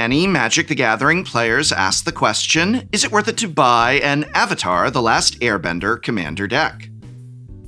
Many Magic the Gathering players ask the question, is it worth it to buy an Avatar: The Last Airbender commander deck?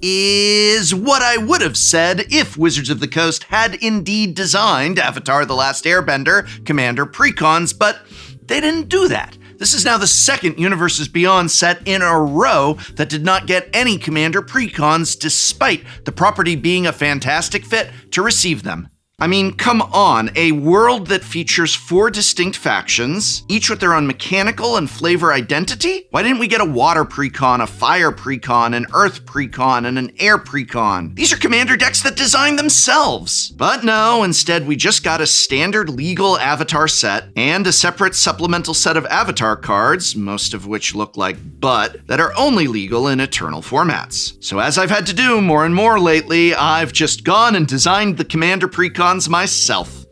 Is what I would have said if Wizards of the Coast had indeed designed Avatar: The Last Airbender commander precons, but they didn't do that. This is now the second Universes Beyond set in a row that did not get any commander precons despite the property being a fantastic fit to receive them. I mean, come on, a world that features 4 distinct factions, each with their own mechanical and flavor identity? Why didn't we get a water precon, a fire precon, an earth precon, and an air precon? These are commander decks that design themselves. But no, instead we just got a standard legal Avatar set and a separate supplemental set of Avatar cards, most of which look like butt, that are only legal in Eternal formats. So as I've had to do more and more lately, I've just gone and designed the commander precon myself.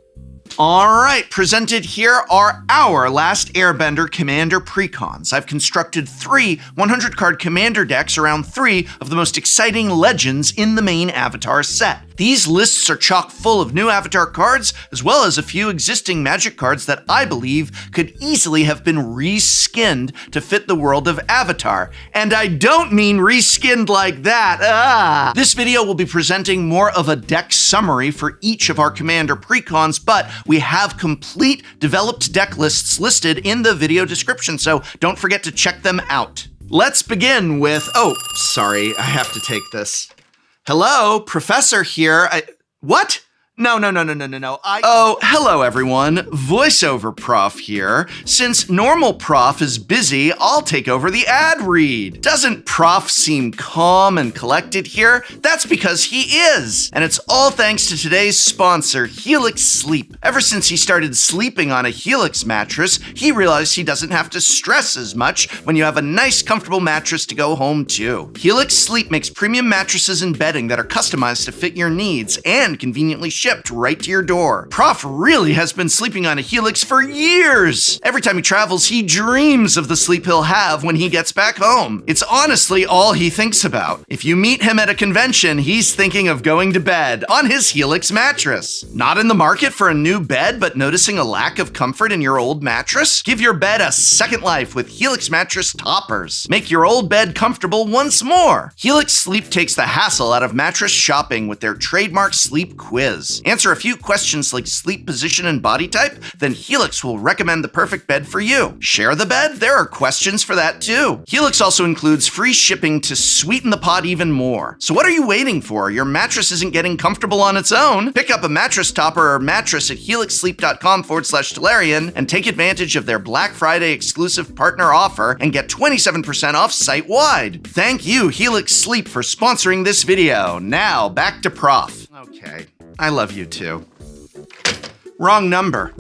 Alright, presented here are our Last Airbender commander precons. I've constructed 3 100-card commander decks around 3 of the most exciting legends in the main Avatar set. These lists are chock full of new Avatar cards, as well as a few existing Magic cards that I believe could easily have been reskinned to fit the world of Avatar. And I don't mean reskinned like that. This video will be presenting more of a deck summary for each of our commander precons, but we have complete developed deck lists listed in the video description, so don't forget to check them out. Let's begin with, oh, sorry, I have to take this. Hello, Professor here. What? No. Oh, hello everyone. Voiceover Prof here. Since normal Prof is busy, I'll take over the ad read. Doesn't Prof seem calm and collected here? That's because he is. And it's all thanks to today's sponsor, Helix Sleep. Ever since he started sleeping on a Helix mattress, he realized he doesn't have to stress as much when you have a nice, comfortable mattress to go home to. Helix Sleep makes premium mattresses and bedding that are customized to fit your needs and conveniently shipped right to your door. Prof really has been sleeping on a Helix for years. Every time he travels, he dreams of the sleep he'll have when he gets back home. It's honestly all he thinks about. If you meet him at a convention, he's thinking of going to bed on his Helix mattress. Not in the market for a new bed, but noticing a lack of comfort in your old mattress? Give your bed a second life with Helix mattress toppers. Make your old bed comfortable once more. Helix Sleep takes the hassle out of mattress shopping with their trademark sleep quiz. Answer a few questions like sleep position and body type, then Helix will recommend the perfect bed for you. Share the bed? There are questions for that too. Helix also includes free shipping to sweeten the pot even more. So what are you waiting for? Your mattress isn't getting comfortable on its own. Pick up a mattress topper or mattress at helixsleep.com/Tolarian and take advantage of their Black Friday exclusive partner offer and get 27% off site-wide. Thank you, Helix Sleep, for sponsoring this video. Now, back to Prof. Okay. I love you too. Wrong number.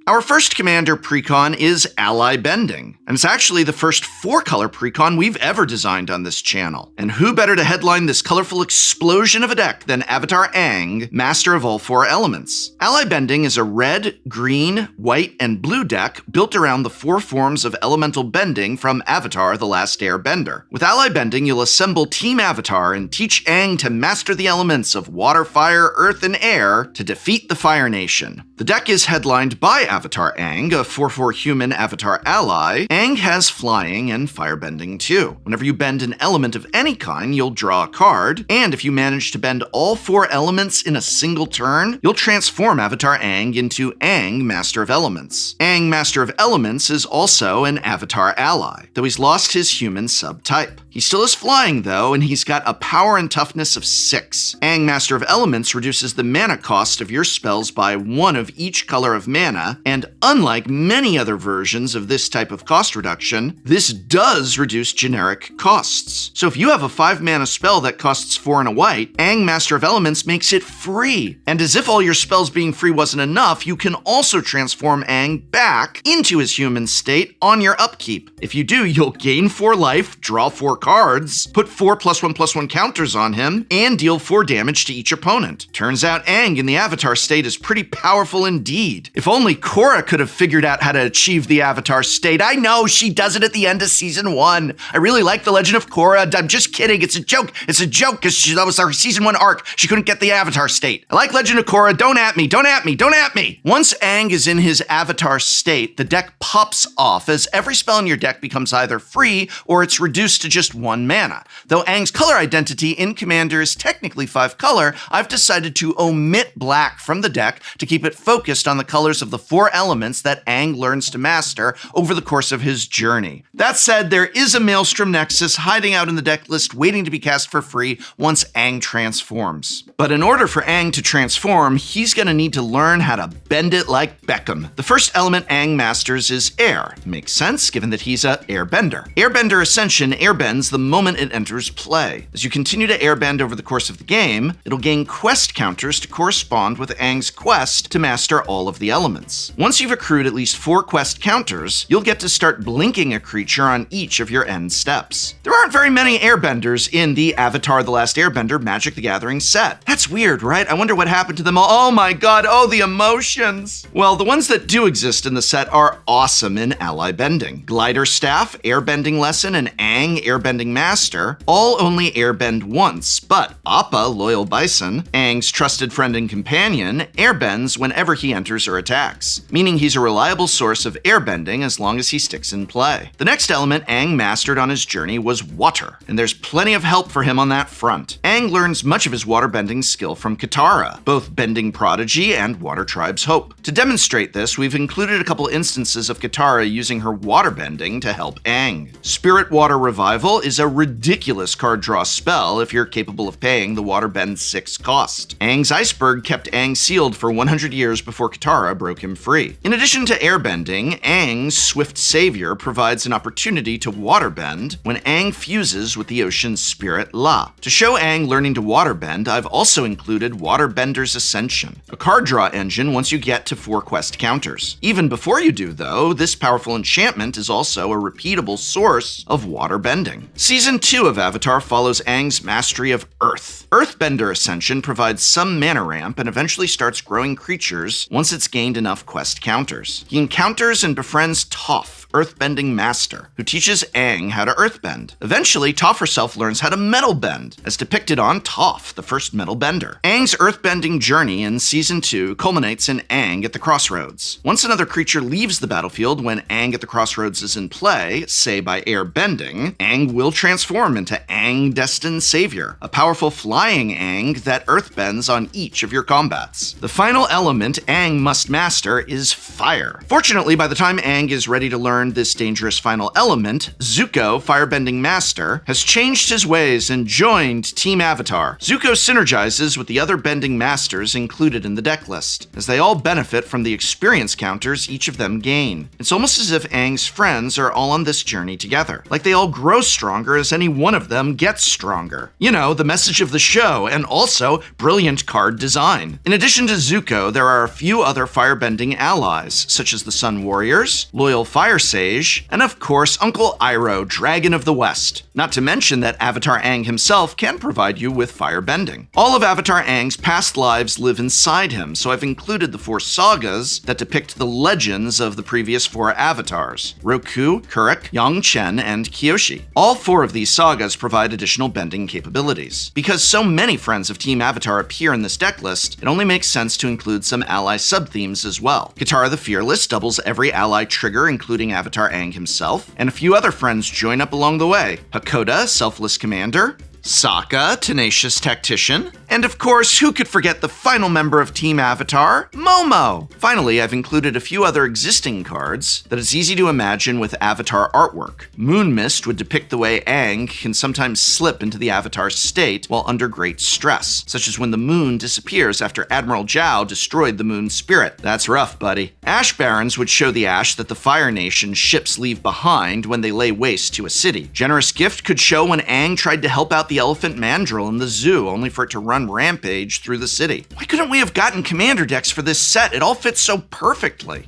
Our first commander precon is Ally Bending, and it's actually the first 4-color precon we've ever designed on this channel. And who better to headline this colorful explosion of a deck than Avatar Aang, master of all 4 elements. Ally Bending is a red, green, white, and blue deck built around the 4 forms of elemental bending from Avatar: The Last Airbender. With Ally Bending, you'll assemble Team Avatar and teach Aang to master the elements of water, fire, earth, and air to defeat the Fire Nation. The deck is headlined by Avatar Aang, a 4/4 human Avatar ally. Aang has flying and firebending too. Whenever you bend an element of any kind, you'll draw a card, and if you manage to bend all 4 elements in a single turn, you'll transform Avatar Aang into Aang, Master of Elements. Aang, Master of Elements, is also an Avatar ally, though he's lost his human subtype. He still is flying though, and he's got a power and toughness of 6. Aang, Master of Elements, reduces the mana cost of your spells by 1 of each color of mana, and unlike many other versions of this type of cost reduction, this does reduce generic costs. So if you have a 5-mana spell that costs 4 and a white, Aang, Master of Elements, makes it free. And as if all your spells being free wasn't enough, you can also transform Aang back into his human state on your upkeep. If you do, you'll gain 4 life, draw 4 cards, put 4+1/+1 counters on him, and deal 4 damage to each opponent. Turns out Aang in the Avatar state is pretty powerful indeed. If only Korra could have figured out how to achieve the Avatar state. I know, she does it at the end of season 1. I really like The Legend of Korra. I'm just kidding. It's a joke. It's a joke because that was our season 1 arc. She couldn't get the Avatar state. I like Legend of Korra. Don't at me. Don't at me. Don't at me. Once Aang is in his Avatar state, the deck pops off as every spell in your deck becomes either free or it's reduced to just 1 mana. Though Aang's color identity in Commander is technically 5 color, I've decided to omit black from the deck to keep it focused on the colors of the 4 elements that Aang learns to master over the course of his journey. That said, there is a Maelstrom Nexus hiding out in the deck list waiting to be cast for free once Aang transforms. But in order for Aang to transform, he's going to need to learn how to bend it like Beckham. The first element Aang masters is air. Makes sense, given that he's a airbender. Airbender Ascension airbends the moment it enters play. As you continue to airbend over the course of the game, it'll gain quest counters to correspond with Aang's quest to master all of the elements. Once you've accrued at least 4 quest counters, you'll get to start blinking a creature on each of your end steps. There aren't very many airbenders in the Avatar: The Last Airbender Magic the Gathering set. That's weird, right? I wonder what happened to them all. Oh my god, oh the emotions! Well, the ones that do exist in the set are awesome in ally bending. Glider Staff, Airbending Lesson, and Aang, Airbending Master, all only airbend once, but Appa, Loyal Bison, Aang's trusted friend and companion, airbends whenever he enters or attacks, meaning he's a reliable source of airbending as long as he sticks in play. The next element Aang mastered on his journey was water, and there's plenty of help for him on that front. Aang learns much of his waterbending skill from Katara, both Bending Prodigy and Water Tribe's Hope. To demonstrate this, we've included a couple instances of Katara using her waterbending to help Aang. Spirit Water Revival is a ridiculous card draw spell if you're capable of paying the Waterbend 6 cost. Aang's Iceberg kept Aang sealed for 100 years before Katara broke him free. In addition to airbending, Aang's Swift Savior provides an opportunity to waterbend when Aang fuses with the ocean's spirit La. To show Aang learning to waterbend, I've also included Waterbender's Ascension, a card draw engine once you get to 4 quest counters. Even before you do, though, this powerful enchantment is also a repeatable source of waterbending. Season 2 of Avatar follows Aang's mastery of Earth. Earthbender Ascension provides some mana ramp and eventually starts growing creatures once it's gained enough quest counters. He encounters and befriends Toph, Earthbending Master, who teaches Aang how to earthbend. Eventually, Toph herself learns how to metal bend, as depicted on Toph, the first metal bender. Aang's earthbending journey in Season 2 culminates in Aang at the Crossroads. Once another creature leaves the battlefield when Aang at the Crossroads is in play, say by airbending, Aang will transform into Aang Destined Savior, a powerful flying Aang that earthbends on each of your combats. The final element Aang must master is fire. Fortunately, by the time Aang is ready to learn this dangerous final element, Zuko, Firebending Master, has changed his ways and joined Team Avatar. Zuko synergizes with the other bending masters included in the deck list, as they all benefit from the experience counters each of them gain. It's almost as if Aang's friends are all on this journey together, like they all grow stronger as any one of them gets stronger. You know, the message of the show, and also brilliant card design. In addition to Zuko, there are a few other firebending allies, such as the Sun Warriors, Loyal Fire Sage, and of course Uncle Iroh, Dragon of the West. Not to mention that Avatar Aang himself can provide you with firebending. All of Avatar Aang's past lives live inside him, so I've included the 4 sagas that depict the legends of the previous 4 avatars: Roku, Kuruk, Yangchen, and Kyoshi. All 4 of these sagas provide additional bending capabilities. Because so many friends of Team Avatar appear in this deck list, it only makes sense to include some ally sub-themes as well. Katara the Fearless doubles every ally trigger, including Avatar Aang himself, and a few other friends join up along the way. Hakoda, Selfless Commander, Sokka, Tenacious Tactician, and of course, who could forget the final member of Team Avatar, Momo? Finally, I've included a few other existing cards that it's easy to imagine with Avatar artwork. Moon Mist would depict the way Aang can sometimes slip into the Avatar state while under great stress, such as when the moon disappears after Admiral Zhao destroyed the moon's spirit. That's rough, buddy. Ash Barons would show the ash that the Fire Nation ships leave behind when they lay waste to a city. Generous Gift could show when Aang tried to help out the elephant mandrill in the zoo, only for it to run rampage through the city. Why couldn't we have gotten commander decks for this set? It all fits so perfectly.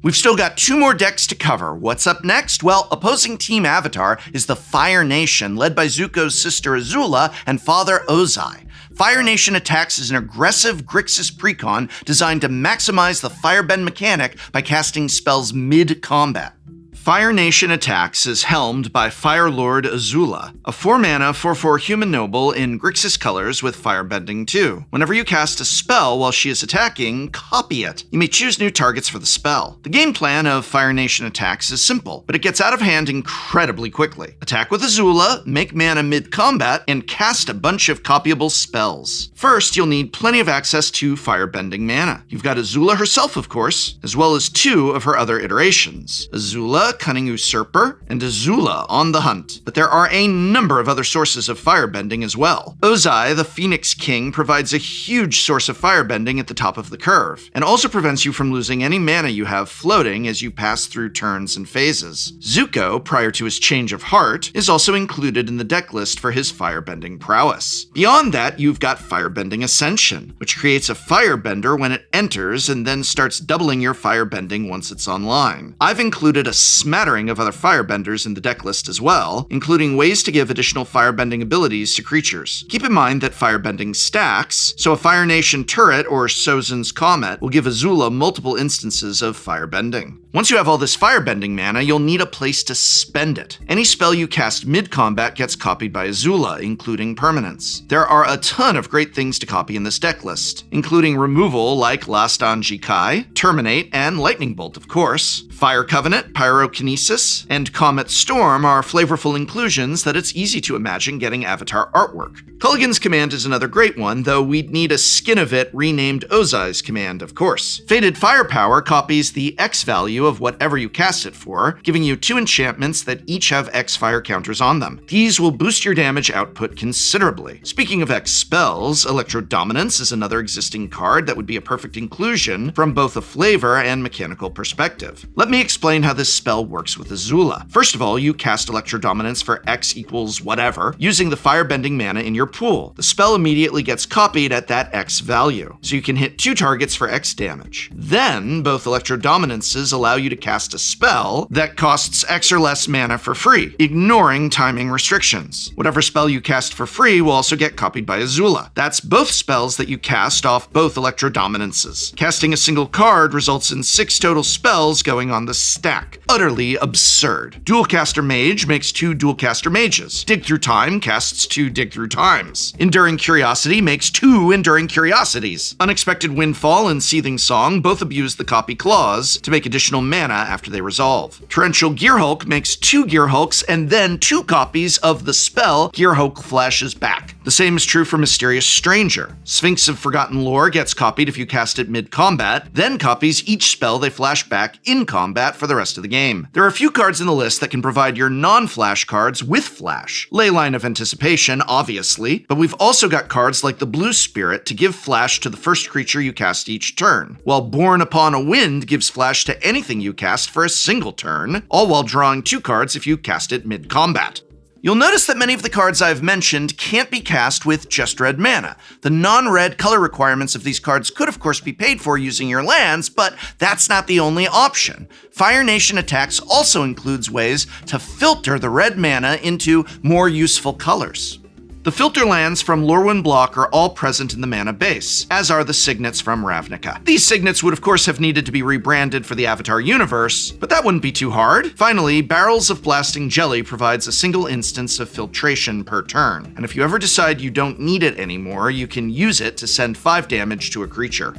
We've still got 2 more decks to cover. What's up next? Well, opposing Team Avatar is the Fire Nation, led by Zuko's sister Azula and father Ozai. Fire Nation Attacks is an aggressive Grixis precon designed to maximize the Firebend mechanic by casting spells mid-combat. Fire Nation Attacks is helmed by Fire Lord Azula, a 4-mana 4/4 human noble in Grixis colors with Firebending 2. Whenever you cast a spell while she is attacking, copy it. You may choose new targets for the spell. The game plan of Fire Nation Attacks is simple, but it gets out of hand incredibly quickly. Attack with Azula, make mana mid-combat, and cast a bunch of copyable spells. First, you'll need plenty of access to Firebending mana. You've got Azula herself, of course, as well as 2 of her other iterations. Azula, Cunning Usurper, and Azula on the Hunt. But there are a number of other sources of firebending as well. Ozai, the Phoenix King, provides a huge source of firebending at the top of the curve, and also prevents you from losing any mana you have floating as you pass through turns and phases. Zuko, prior to his change of heart, is also included in the deck list for his firebending prowess. Beyond that, you've got Firebending Ascension, which creates a firebender when it enters and then starts doubling your firebending once it's online. I've included a smattering of other firebenders in the deck list as well, including ways to give additional firebending abilities to creatures. Keep in mind that firebending stacks, so a Fire Nation turret or Sozin's Comet will give Azula multiple instances of firebending. Once you have all this firebending mana, you'll need a place to spend it. Any spell you cast mid-combat gets copied by Azula, including permanents. There are a ton of great things to copy in this deck list, including removal like Last on Jikai, Terminate, and Lightning Bolt, of course. Fire Covenant, Pyrokinesis, and Comet Storm are flavorful inclusions that it's easy to imagine getting Avatar artwork. Culligan's Command is another great one, though we'd need a skin of it renamed Ozai's Command, of course. Fated Firepower copies the X value of whatever you cast it for, giving you 2 enchantments that each have X fire counters on them. These will boost your damage output considerably. Speaking of X spells, Electrodominance is another existing card that would be a perfect inclusion from both a flavor and mechanical perspective. Let me explain how this spell works with Azula. First of all, you cast Electrodominance for X equals whatever, using the firebending mana in your pool. The spell immediately gets copied at that X value, so you can hit 2 targets for X damage. Then, both Electrodominances allow you to cast a spell that costs X or less mana for free, ignoring timing restrictions. Whatever spell you cast for free will also get copied by Azula. That's both spells that you cast off both Electrodominances. Casting a single card results in 6 total spells going on the stack. Utterly absurd. Dualcaster Mage makes 2 Dualcaster Mages. Dig Through Time casts 2 Dig Through Times. Enduring Curiosity makes 2 Enduring Curiosities. Unexpected Windfall and Seething Song both abuse the copy clause to make additional mana after they resolve. Torrential Gearhulk makes 2 Gearhulks and then 2 copies of the spell Gearhulk flashes back. The same is true for Mysterious Stranger. Sphinx of Forgotten Lore gets copied if you cast it mid-combat, then copies each spell they flash back in combat for the rest of the game. There are a few cards in the list that can provide your non-flash cards with flash. Leyline of Anticipation, obviously, but we've also got cards like the Blue Spirit to give flash to the first creature you cast each turn, while Born Upon a Wind gives flash to anything you cast for a single turn, all while drawing 2 cards if you cast it mid-combat. You'll notice that many of the cards I've mentioned can't be cast with just red mana. The non-red color requirements of these cards could of course be paid for using your lands, but that's not the only option. Fire Nation Attacks also includes ways to filter the red mana into more useful colors. The filter lands from Lorwyn Block are all present in the mana base, as are the signets from Ravnica. These signets would of course have needed to be rebranded for the Avatar universe, but that wouldn't be too hard. Finally, Barrels of Blasting Jelly provides a single instance of filtration per turn, and if you ever decide you don't need it anymore, you can use it to send 5 damage to a creature.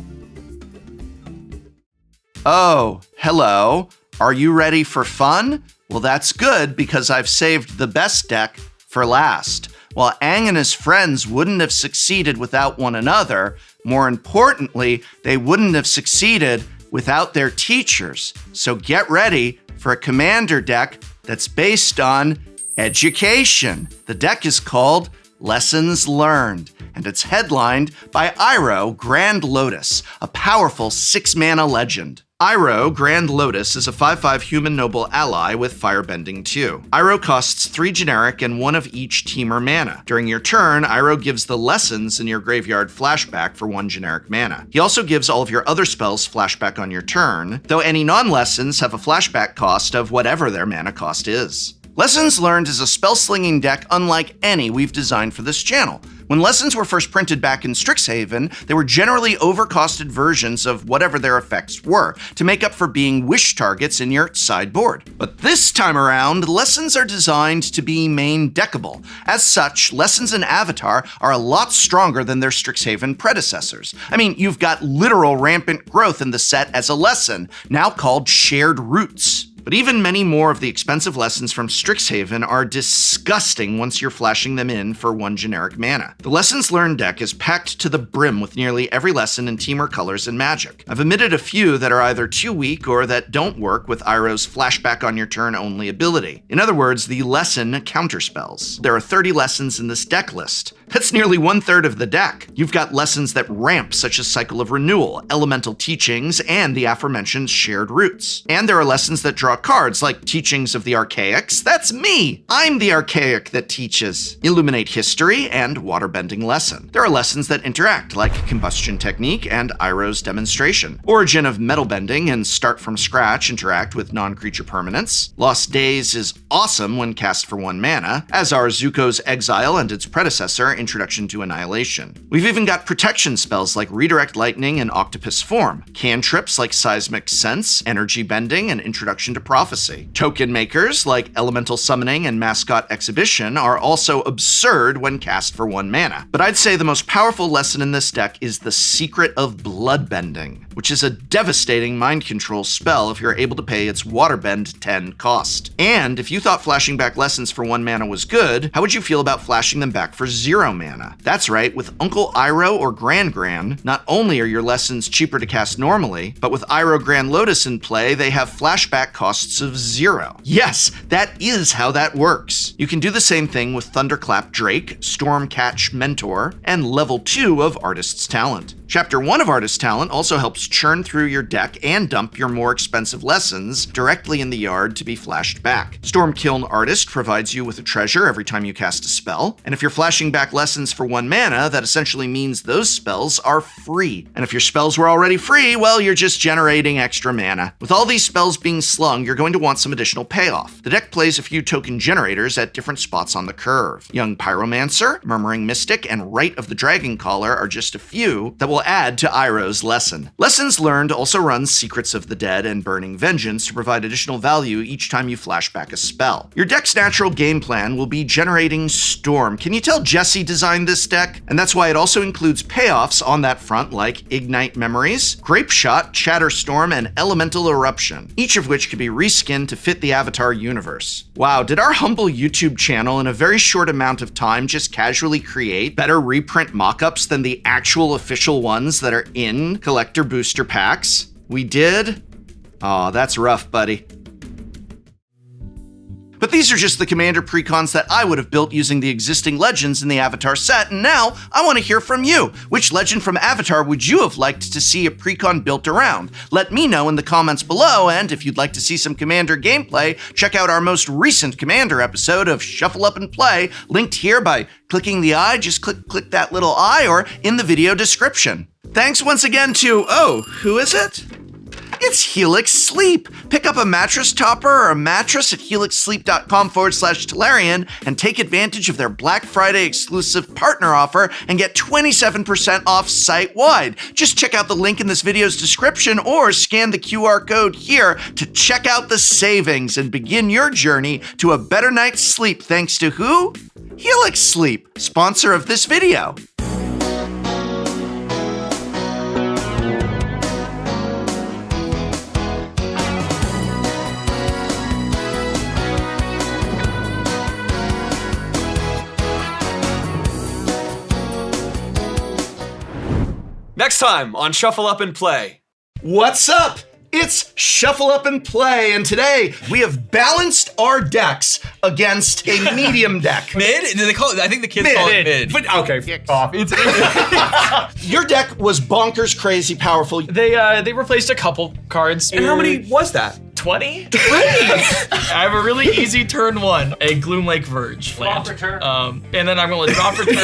Oh, hello. Are you ready for fun? Well, that's good because I've saved the best deck for last. While Aang and his friends wouldn't have succeeded without one another, more importantly, they wouldn't have succeeded without their teachers. So get ready for a commander deck that's based on education. The deck is called Lessons Learned, and it's headlined by Iroh Grand Lotus, a powerful 6-mana legend. Iroh, Grand Lotus, is a 5/5 human noble ally with Firebending 2. Iroh costs 3 generic and 1 of each teamer mana. During your turn, Iroh gives the lessons in your graveyard flashback for 1 generic mana. He also gives all of your other spells flashback on your turn, though any non-lessons have a flashback cost of whatever their mana cost is. Lessons Learned is a spell-slinging deck unlike any we've designed for this channel. When lessons were first printed back in Strixhaven, they were generally overcosted versions of whatever their effects were, to make up for being wish targets in your sideboard. But this time around, lessons are designed to be main deckable. As such, lessons in Avatar are a lot stronger than their Strixhaven predecessors. I mean, you've got literal rampant growth in the set as a lesson, now called Shared Roots. But even many more of the expensive lessons from Strixhaven are disgusting once you're flashing them in for 1 generic mana. The Lessons Learned deck is packed to the brim with nearly every lesson in Teamer colors in Magic. I've omitted a few that are either too weak or that don't work with Iroh's flashback on your turn only ability. In other words, the lesson counterspells. There are 30 lessons in this deck list. That's nearly 1/3 of the deck. You've got lessons that ramp, such as Cycle of Renewal, Elemental Teachings, and the aforementioned Shared Roots. And there are lessons that draw cards, like Teachings of the Archaics. That's me! I'm the Archaic that teaches. Illuminate History, and Waterbending Lesson. There are lessons that interact, like Combustion Technique and Iroh's Demonstration. Origin of Metal Bending and Start from Scratch interact with non-creature permanents. Lost Days is awesome when cast for 1 mana, as are Zuko's Exile and its predecessor, Introduction to Annihilation. We've even got protection spells like Redirect Lightning and Octopus Form, cantrips like Seismic Sense, Energy Bending, and Introduction to Prophecy. Token makers like Elemental Summoning and Mascot Exhibition are also absurd when cast for 1 mana. But I'd say the most powerful lesson in this deck is the Secret of Bloodbending, which is a devastating mind control spell if you're able to pay its Waterbend 10 cost. And if you thought flashing back lessons for 1 mana was good, how would you feel about flashing them back for 0 mana? That's right, with Uncle Iroh or Gran, not only are your lessons cheaper to cast normally, but with Iroh Grand Lotus in play, they have flashback costs of 0. Yes, that is how that works. You can do the same thing with Thunderclap Drake, Stormcatch Mentor, and level 2 of Artist's Talent. Chapter 1 of Artist's Talent also helps churn through your deck and dump your more expensive lessons directly in the yard to be flashed back. Stormkiln Artist provides you with a treasure every time you cast a spell, and if you're flashing back lessons for 1 mana, that essentially means those spells are free. And if your spells were already free, well, you're just generating extra mana. With all these spells being slung, you're going to want some additional payoff. The deck plays a few token generators at different spots on the curve. Young Pyromancer, Murmuring Mystic, and Rite of the Dragon Caller are just a few that will add to Iroh's lesson. Lessons Learned also runs Secrets of the Dead and Burning Vengeance to provide additional value each time you flash back a spell. Your deck's natural game plan will be generating Storm. Can you tell Jesse designed this deck? And that's why it also includes payoffs on that front like Ignite Memories, Grapeshot, Chatterstorm, and Elemental Eruption, each of which could be reskinned to fit the Avatar universe. Wow, did our humble YouTube channel in a very short amount of time just casually create better reprint mockups than the actual official ones that are in collector booster packs? We did? Aw, that's rough, buddy. But these are just the commander precons that I would have built using the existing legends in the Avatar set, and now I want to hear from you. Which legend from Avatar would you have liked to see a precon built around? Let me know in the comments below, and if you'd like to see some commander gameplay, check out our most recent commander episode of Shuffle Up and Play, linked here by clicking the eye. Just click that little eye, or in the video description. Thanks once again to, who is it? It's Helix Sleep. Pick up a mattress topper or a mattress at helixsleep.com/Tolarian and take advantage of their Black Friday exclusive partner offer and get 27% off site-wide. Just check out the link in this video's description or scan the QR code here to check out the savings and begin your journey to a better night's sleep thanks to who? Helix Sleep, sponsor of this video. Next time on Shuffle Up and Play. What's up? It's Shuffle Up and Play, and today we have balanced our decks against a medium deck. Mid? Do they call it? I think the kids call it mid. But okay, off. Your deck was bonkers crazy powerful. They replaced a couple cards. And how many was that? 20? I have a really easy turn 1, a Gloom Lake Verge land. Draw for turn. And then I'm going to draw for turn.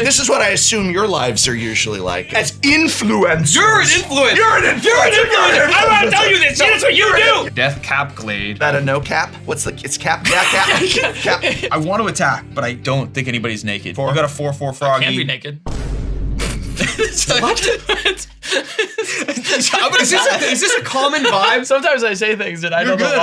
This is what I assume your lives are usually like. As influencers. You're an influencer. You're an influencer. I'm gonna tell you this. That's what you do. Death Cap Glade. That a no cap? What's the, it's cap? Yeah, cap. Cap. I want to attack, but I don't think anybody's naked. You got a 4/4 froggy. Can't be naked. What? Is this a common vibe? Sometimes I say things and I don't know why.